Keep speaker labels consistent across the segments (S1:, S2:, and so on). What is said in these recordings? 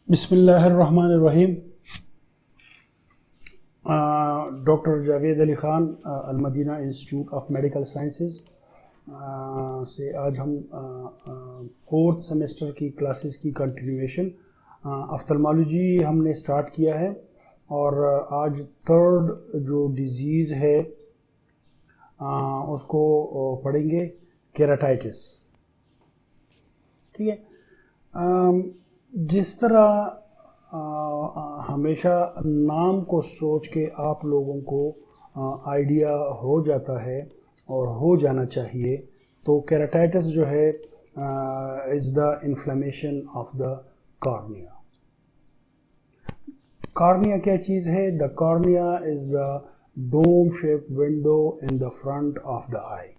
S1: बिस्मिल्लाहिर्रहमानिर्रहीम। Doctor Javed Ali Khan, Al Madina institute of medical sciences से आज हम फोर्थ सेमेस्टर की क्लासेस की कंटिन्यूएशन ऑफ्थल्मोलॉजी हमने स्टार्ट किया है और आज थर्ड जो डिज़ीज़ है उसको पढ़ेंगे, केराटाइटिस। ठीक है। जिस तरह हमेशा नाम को सोच के आप लोगों को आइडिया हो जाता है और हो जाना चाहिए, तो केराटाइटिस जो है is the inflammation of the cornea. Cornea क्या चीज़ है? The cornea is the dome shape window in the front of the eye.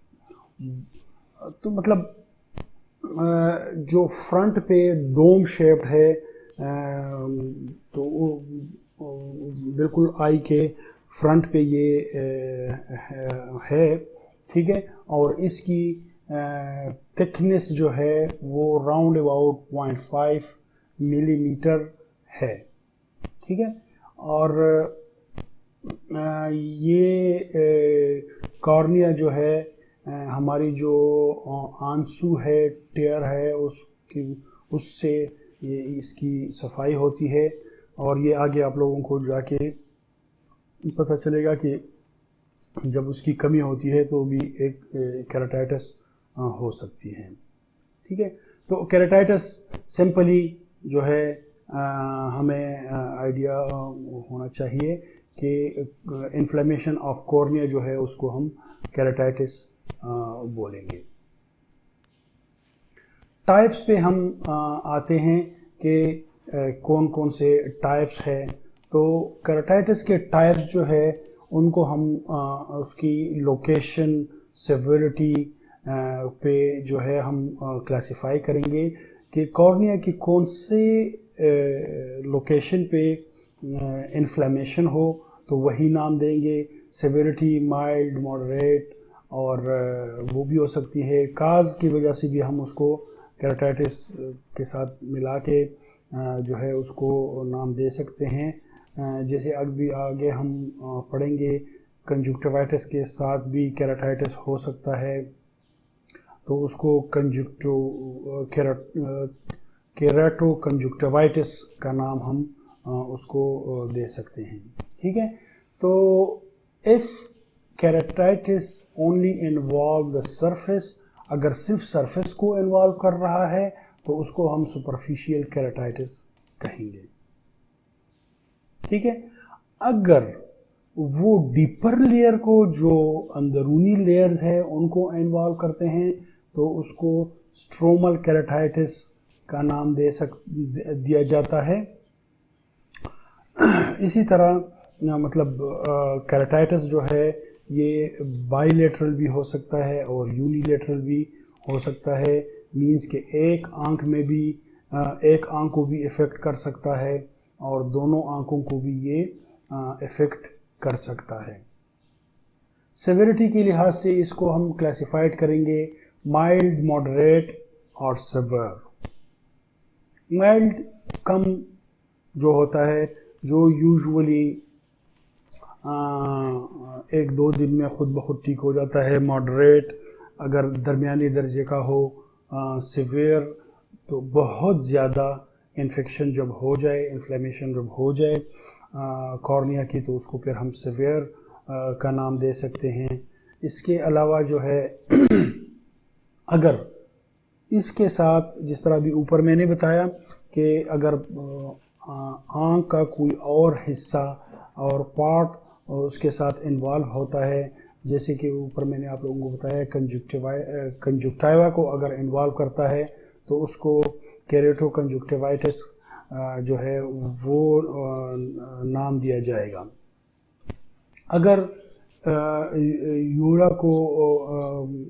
S1: तो मतलब जो फ्रंट पे डोम शेप्ड है, तो बिल्कुल आई के फ्रंट पे ये है। ठीक है। और इसकी थिकनेस जो है वो राउंड अबाउट 0.5 मिलीमीटर है। ठीक है। और ये कॉर्निया जो है हमारी जो आंसू है, टेयर है, उससे ये इसकी सफाई होती है और ये आगे आप लोगों को जाके पता चलेगा कि जब उसकी कमी होती है तो भी एक केराटाइटिस हो सकती है। ठीक है। तो केराटाइटिस सिंपली जो है हमें आइडिया होना चाहिए कि इन्फ्लेमेशन ऑफ कॉर्निया जो है उसको हम केराटाइटिस बोलेंगे। टाइप्स पे हम आते हैं कि कौन कौन से टाइप्स हैं। तो केराटाइटिस के टाइप्स जो है उनको हम उसकी लोकेशन, सेवेरिटी पे जो है हम क्लासिफाई करेंगे कि कॉर्निया की कौन से लोकेशन पे इन्फ्लेमेशन हो तो वही नाम देंगे। सेवेरिटी माइल्ड, मॉडरेट और वो भी हो सकती है। काज की वजह से भी हम उसको केराटाइटिस के साथ मिला के जो है उसको नाम दे सकते हैं। जैसे अभी आगे हम पढ़ेंगे, कंजक्टिवाइटिस के साथ भी केराटाइटिस हो सकता है, तो उसको केराटो कंजक्टिवाइटिस का नाम हम उसको दे सकते हैं। ठीक है। तो if keratitis only involve the surface, अगर सिर्फ सरफेस को इन्वॉल्व कर रहा है तो उसको हम सुपरफिशियल केराटाइटिस कहेंगे। ठीक है। अगर वो डीपर लेयर को, जो अंदरूनी लेयर्स है, उनको इन्वॉल्व करते हैं तो उसको स्ट्रोमल केराटाइटिस का नाम दिया जाता है। इसी तरह मतलब केराटाइटिस जो है ये बाइलेटरल भी हो सकता है और यूनिलेटरल भी हो सकता है। मींस के एक आंख में भी एक आंख को भी इफ़ेक्ट कर सकता है और दोनों आंखों को भी ये इफ़ेक्ट कर सकता है। सेवेरिटी के लिहाज से इसको हम क्लासिफाइड करेंगे माइल्ड, मॉडरेट और सेवर। माइल्ड कम जो होता है, जो यूजुअली 1-2 दिन में ख़ुद ब खुद ठीक हो जाता है। मॉडरेट अगर दरमियानी दर्जे का हो। सिवियर तो बहुत ज़्यादा इन्फेक्शन जब हो जाए, इन्फ्लेमेशन जब हो जाए कॉर्निया की, तो उसको फिर हम सिवियर का नाम दे सकते हैं। इसके अलावा जो है अगर इसके साथ, जिस तरह भी ऊपर मैंने बताया कि अगर आँख का कोई और हिस्सा और पार्ट उसके साथ इन्वॉल्व होता है, जैसे कि ऊपर मैंने आप लोगों को बताया कंजक्टिवा को अगर इन्वॉल्व करता है तो उसको केरेटो कंजक्टिवाइटिस जो है वो नाम दिया जाएगा। अगर यूरा को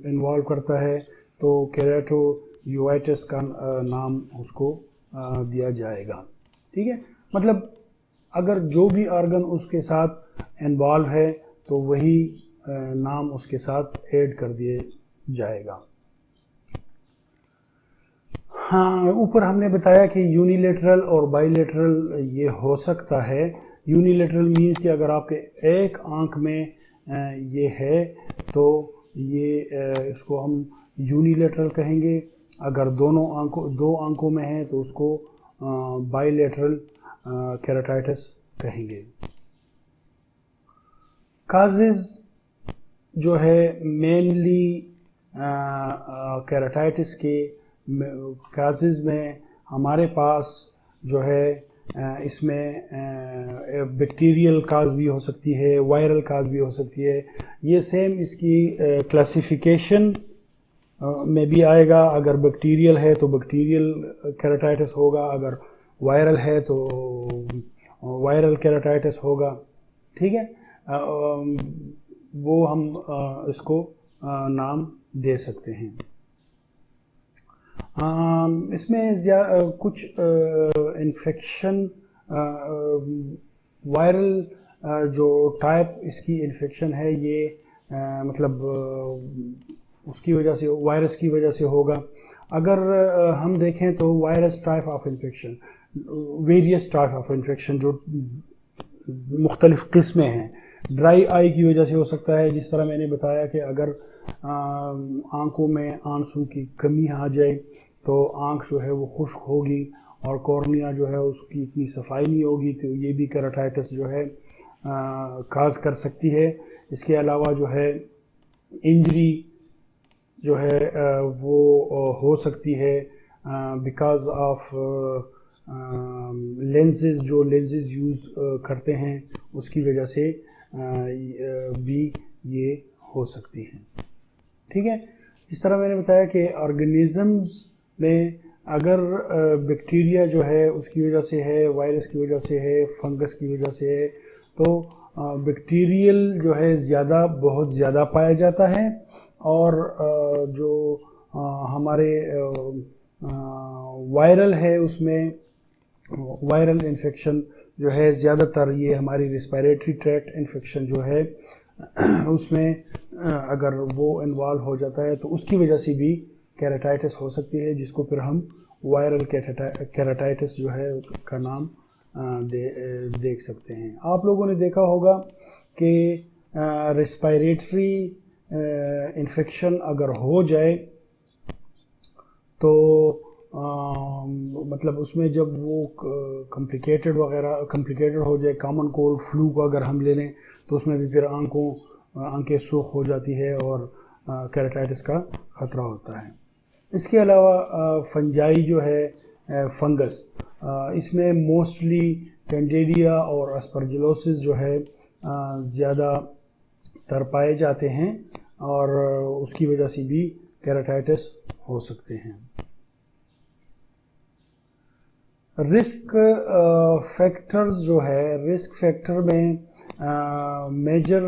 S1: इन्वॉल्व करता है तो केरेटो यूवाइटिस का नाम उसको दिया जाएगा। ठीक है। मतलब अगर जो भी ऑर्गन उसके साथ इन्वॉल्व है तो वही नाम उसके साथ ऐड कर दिए जाएगा। हाँ, ऊपर हमने बताया कि यूनिलेटरल और बाइलेटरल ये हो सकता है। यूनिलेटरल मीन्स कि अगर आपके एक आंख में ये है तो ये इसको हम यूनिलेटरल कहेंगे। अगर दो आंखों में है तो उसको बाइलेटरल केराटाइटिस कहेंगे। काजेज जो है मेनली केराटाइटिस के काजेज में हमारे पास जो है इसमें बैक्टीरियल काज भी हो सकती है, वायरल काज भी हो सकती है। ये सेम इसकी क्लासिफिकेशन में भी आएगा। अगर बैक्टीरियल है तो बैक्टीरियल केराटाइटिस होगा, अगर वायरल है तो वायरल केराटाइटिस होगा। ठीक है, वो हम इसको नाम दे सकते हैं। इसमें कुछ इन्फेक्शन वायरल जो टाइप इसकी इन्फेक्शन है ये मतलब उसकी वजह से, वायरस की वजह से होगा। अगर हम देखें तो virus type of infection, various type of infection जो मुख्तलिफ़ किस्में हैं। ड्राई आई की वजह से हो सकता है, जिस तरह मैंने बताया कि अगर आंखों में आंसू की कमी आ जाए तो आंख जो है वो खुश्क होगी और कॉर्निया जो है उसकी इतनी सफाई नहीं होगी, तो ये भी केराटाइटिस जो है काज कर सकती है। इसके अलावा जो है इंजरी जो है वो हो सकती है बिकॉज ऑफ लेंसेज, जो लेंसेज यूज़ करते हैं उसकी वजह से भी ये हो सकती हैं। ठीक है, जिस तरह मैंने बताया कि ऑर्गेनिज़म्स में अगर बैक्टीरिया जो है उसकी वजह से है, वायरस की वजह से है, फंगस की वजह से है, तो बैक्टीरियल जो है बहुत ज़्यादा पाया जाता है। और जो हमारे वायरल है उसमें वायरल इन्फेक्शन जो है ज़्यादातर ये हमारी रिस्पायरेटरी ट्रैक्ट इन्फेक्शन जो है उसमें अगर वो इन्वॉल्व हो जाता है तो उसकी वजह से भी केराटाइटिस हो सकती है, जिसको फिर हम वायरल केराटाइटिस जो है का नाम देख सकते हैं। आप लोगों ने देखा होगा कि रिस्पायरेटरी इन्फेक्शन अगर हो जाए तो मतलब उसमें जब वो कॉम्प्लिकेटेड हो जाए, कॉमन कोल्ड फ्लू को अगर हम ले लें तो उसमें भी फिर आंखें सूख हो जाती है और केराटाइटिस का ख़तरा होता है। इसके अलावा फंजाई जो है फंगस, इसमें मोस्टली कैंडिडिया और अस्परजिलोसिस जो है ज़्यादा तर पाए जाते हैं और उसकी वजह से भी केराटाइटिस हो सकते हैं। रिस्क फैक्टर्स जो है, रिस्क फैक्टर में major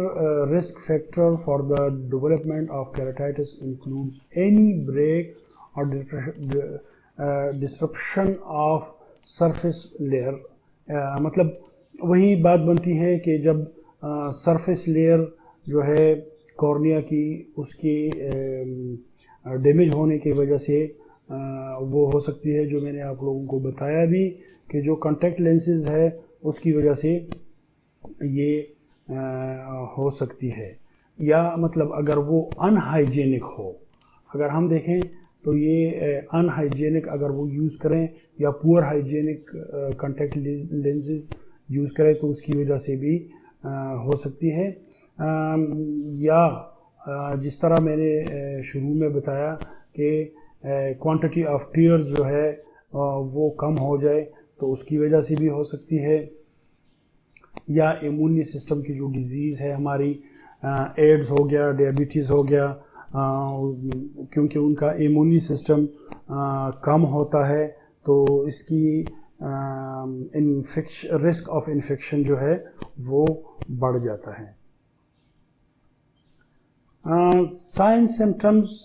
S1: risk factor for the development of keratitis includes any break और डिस्ट्रप्शन ऑफ सरफेस लेयर। मतलब वही बात बनती है कि जब सरफेस लेयर जो है कॉर्निया की, उसकी डैमेज होने की वजह से वो हो सकती है, जो मैंने आप लोगों को बताया भी कि जो कॉन्टैक्ट लेंसेज है उसकी वजह से ये हो सकती है। या मतलब अगर वो अनहाइजेनिक हो, अगर हम देखें तो ये अनहाइजेनिक अगर वो यूज़ करें या poor hygienic contact lenses use करें तो उसकी वजह से भी हो सकती है। या जिस तरह मैंने शुरू में बताया कि क्वांटिटी ऑफ टीयर्स जो है वो कम हो जाए तो उसकी वजह से भी हो सकती है। या इम्यूनी सिस्टम की जो डिज़ीज़ है हमारी, एड्स हो गया, डायबिटीज़ हो गया, क्योंकि उनका इम्यूनी सिस्टम कम होता है तो इसकी रिस्क ऑफ इन्फेक्शन जो है वो बढ़ जाता है। साइन सिम्टम्स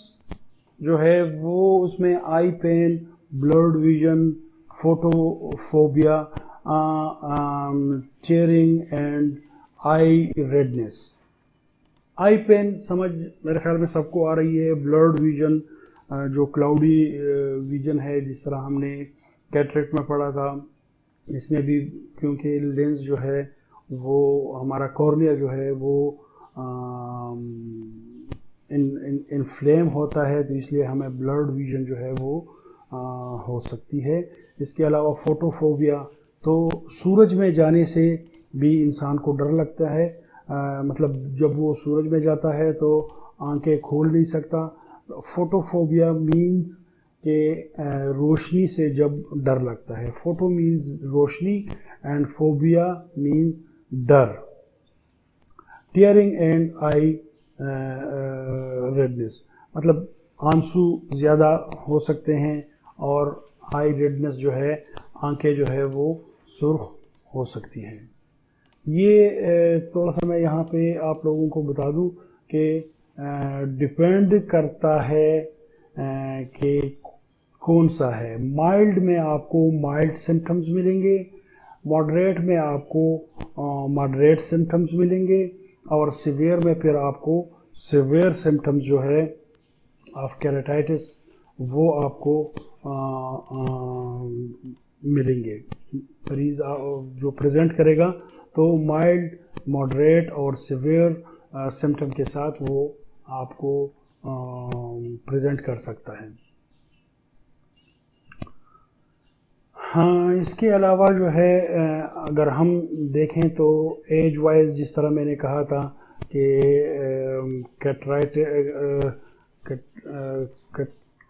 S1: जो है वो उसमें eye pain, blurred vision, photophobia, tearing and eye redness. Eye pain समझ मेरे ख्याल में सबको आ रही है। ब्लर्ड विजन जो क्लाउडी विजन है, जिस तरह हमने कैटरेक्ट में पढ़ा था, इसमें भी क्योंकि लेंस जो है वो हमारा कॉर्निया जो है वो इन्फ्लेम होता है, तो इसलिए हमें ब्लर्ड विजन जो है वो हो सकती है। इसके अलावा फोटोफोबिया, तो सूरज में जाने से भी इंसान को डर लगता है। मतलब जब वो सूरज में जाता है तो आंखें खोल नहीं सकता। फोटोफोबिया मीन्स कि रोशनी से जब डर लगता है। Photo means Roshni and phobia means डर। टीयरिंग एंड आई रेडनेस, मतलब आंसू ज़्यादा हो सकते हैं और आई रेडनेस जो है, आंखें जो है वो सुर्ख हो सकती हैं। ये थोड़ा सा मैं यहाँ पे आप लोगों को बता दूँ कि डिपेंड करता है कि कौन सा है। माइल्ड में आपको माइल्ड सिम्टम्स मिलेंगे, मॉडरेट में आपको मॉडरेट सिम्टम्स मिलेंगे, और सीवियर में फिर आपको सीवियर सिम्टम्स जो है ऑफ केराटाइटिस वो आपको मिलेंगे। मरीज जो प्रेजेंट करेगा तो माइल्ड, मॉडरेट और सीवियर सिम्टम के साथ वो आपको प्रेजेंट कर सकता है। हाँ, इसके अलावा जो है अगर हम देखें तो एज वाइज, जिस तरह मैंने कहा था कि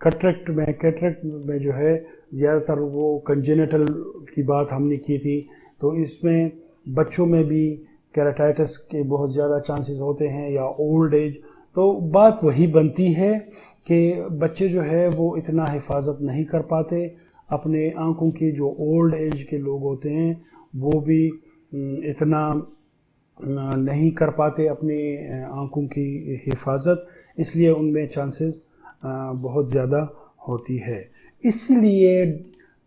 S1: कैटरेक्ट में जो है ज़्यादातर वो कंजेनिटल की बात हमने की थी, तो इसमें बच्चों में भी केराटाइटिस के बहुत ज़्यादा चांसेस होते हैं, या ओल्ड एज। तो बात वही बनती है कि बच्चे जो है वो इतना हिफाजत नहीं कर पाते अपने आँखों की। जो ओल्ड एज के लोग होते हैं वो भी इतना नहीं कर पाते अपनी आँखों की हिफाजत, इसलिए उनमें चांसेस बहुत ज़्यादा होती है। इसलिए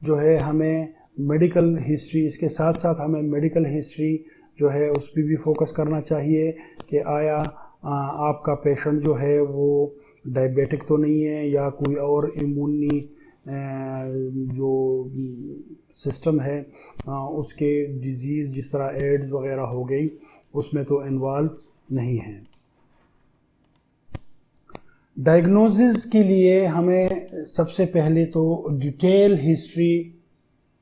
S1: जो है हमें मेडिकल हिस्ट्री, इसके साथ साथ हमें मेडिकल हिस्ट्री जो है उस पर भी फोकस करना चाहिए कि आया आपका पेशेंट जो है वो डायबिटिक तो नहीं है, या कोई और इम्यूनी जो सिस्टम है उसके डिजीज़ जिस तरह एड्स वगैरह हो गई उसमें तो इन्वॉल्व नहीं है। डायग्नोसिस के लिए हमें सबसे पहले तो डिटेल हिस्ट्री,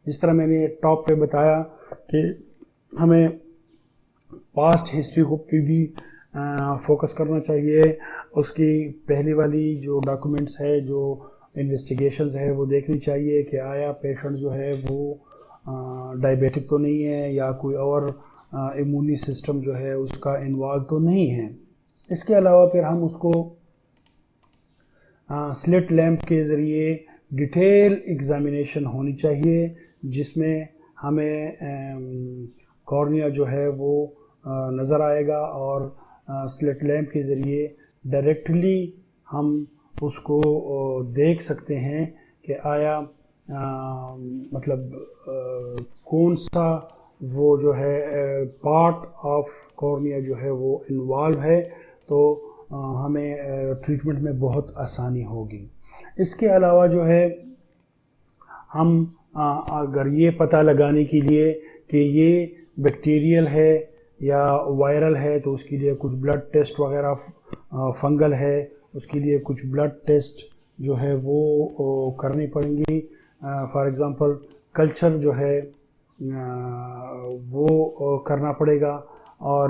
S1: जिस तरह मैंने टॉप पे बताया कि हमें पास्ट हिस्ट्री को भी फोकस करना चाहिए। उसकी पहली वाली जो डॉक्यूमेंट्स है, जो इन्वेस्टिगेशंस है, वो देखनी चाहिए कि आया पेशेंट जो है वो डायबिटिक तो नहीं है, या कोई और इम्यूनी सिस्टम जो है उसका इन्वॉल्व तो नहीं है। इसके अलावा फिर हम उसको स्लिट लैम्प के ज़रिए डिटेल एग्ज़ामिनेशन होनी चाहिए, जिसमें हमें कॉर्निया जो है वो नज़र आएगा, और स्लिट लैम्प के ज़रिए डायरेक्टली हम उसको देख सकते हैं कि आया मतलब कौन सा वो जो है पार्ट ऑफ कॉर्निया जो है वो इन्वॉल्व है, तो हमें ट्रीटमेंट में बहुत आसानी होगी। इसके अलावा जो है हम अगर ये पता लगाने के लिए कि ये बैक्टीरियल है या वायरल है, तो उसके लिए कुछ ब्लड टेस्ट वगैरह, फंगल है उसके लिए कुछ ब्लड टेस्ट जो है वो करनी पड़ेंगी। फॉर एग्ज़ाम्पल कल्चर जो है वो करना पड़ेगा, और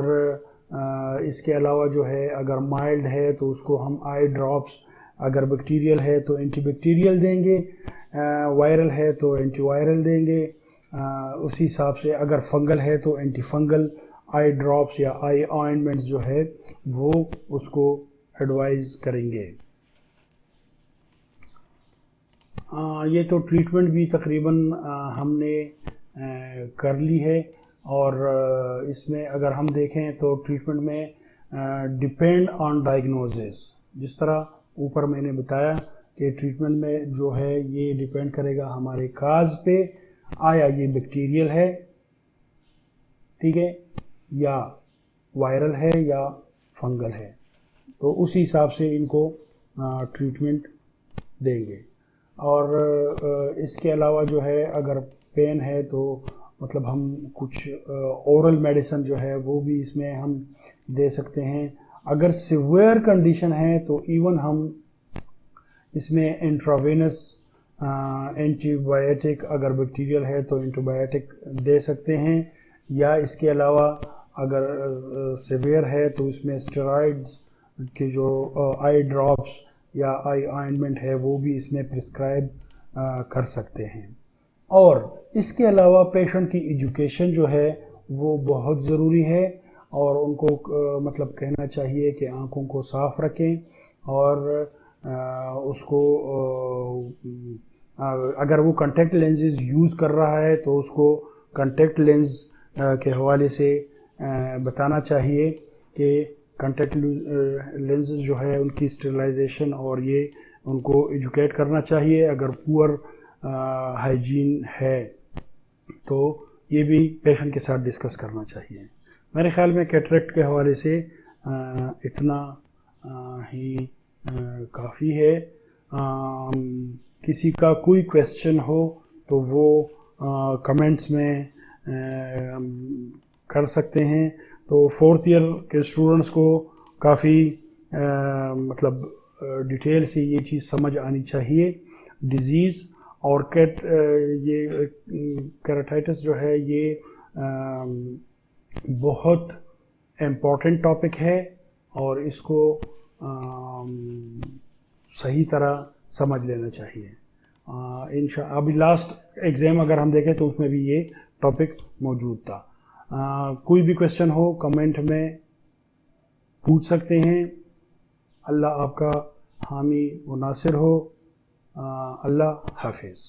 S1: इसके अलावा जो है अगर माइल्ड है तो उसको हम आई ड्रॉप्स, अगर बैक्टीरियल है तो एंटीबैक्टीरियल देंगे, वायरल है तो एंटीवायरल देंगे। उसी हिसाब से अगर फंगल है तो एंटी फंगल आई ड्रॉप्स या आई ऑइंटमेंट्स जो है वो उसको एडवाइज करेंगे। ये तो ट्रीटमेंट भी तकरीबन हमने कर ली है, और इसमें अगर हम देखें तो ट्रीटमेंट में डिपेंड ऑन डायग्नोसिस, जिस तरह ऊपर मैंने बताया कि ट्रीटमेंट में जो है ये डिपेंड करेगा हमारे काज पे, आया ये बैक्टीरियल है, ठीक है, या वायरल है या फंगल है, तो उसी हिसाब से इनको ट्रीटमेंट देंगे। और इसके अलावा जो है अगर पेन है तो मतलब हम कुछ ओरल मेडिसिन जो है वो भी इसमें हम दे सकते हैं। अगर सिवियर कंडीशन है तो इवन हम इसमें इंट्रावेनस एंटीबायोटिक, अगर बैक्टीरियल है तो एंटीबायोटिक दे सकते हैं, या इसके अलावा अगर सिवियर है तो इसमें स्टेरॉइड्स के जो आई ड्रॉप्स या आई ऑइंटमेंट है वो भी इसमें प्रिस्क्राइब कर सकते हैं। और इसके अलावा पेशेंट की एजुकेशन जो है वो बहुत ज़रूरी है, और उनको मतलब कहना चाहिए कि आँखों को साफ़ रखें, और उसको अगर वो कॉन्टैक्ट लेंसेज यूज़ कर रहा है तो उसको कॉन्टैक्ट लेंस के हवाले से बताना चाहिए कि कॉन्टैक्ट लेंसेज जो है उनकी स्टेरिलाइजेशन और ये उनको एजुकेट करना चाहिए। अगर पुअर हाइजीन है तो ये भी पेशेंट के साथ डिस्कस करना चाहिए। मेरे ख्याल में कैटरेक्ट के हवाले से इतना ही काफ़ी है। किसी का कोई क्वेश्चन हो तो वो कमेंट्स में कर सकते हैं। तो 4th ईयर के स्टूडेंट्स को काफ़ी मतलब डिटेल से ये चीज़ समझ आनी चाहिए। डिज़ीज़ और ये केराटिटिस जो है ये बहुत इम्पॉर्टेंट टॉपिक है, और इसको सही तरह समझ लेना चाहिए। अभी लास्ट एग्ज़ाम अगर हम देखें तो उसमें भी ये टॉपिक मौजूद था। कोई भी क्वेश्चन हो कमेंट में पूछ सकते हैं। अल्लाह आपका हामी व नासिर हो। अल्लाह हाफिज़।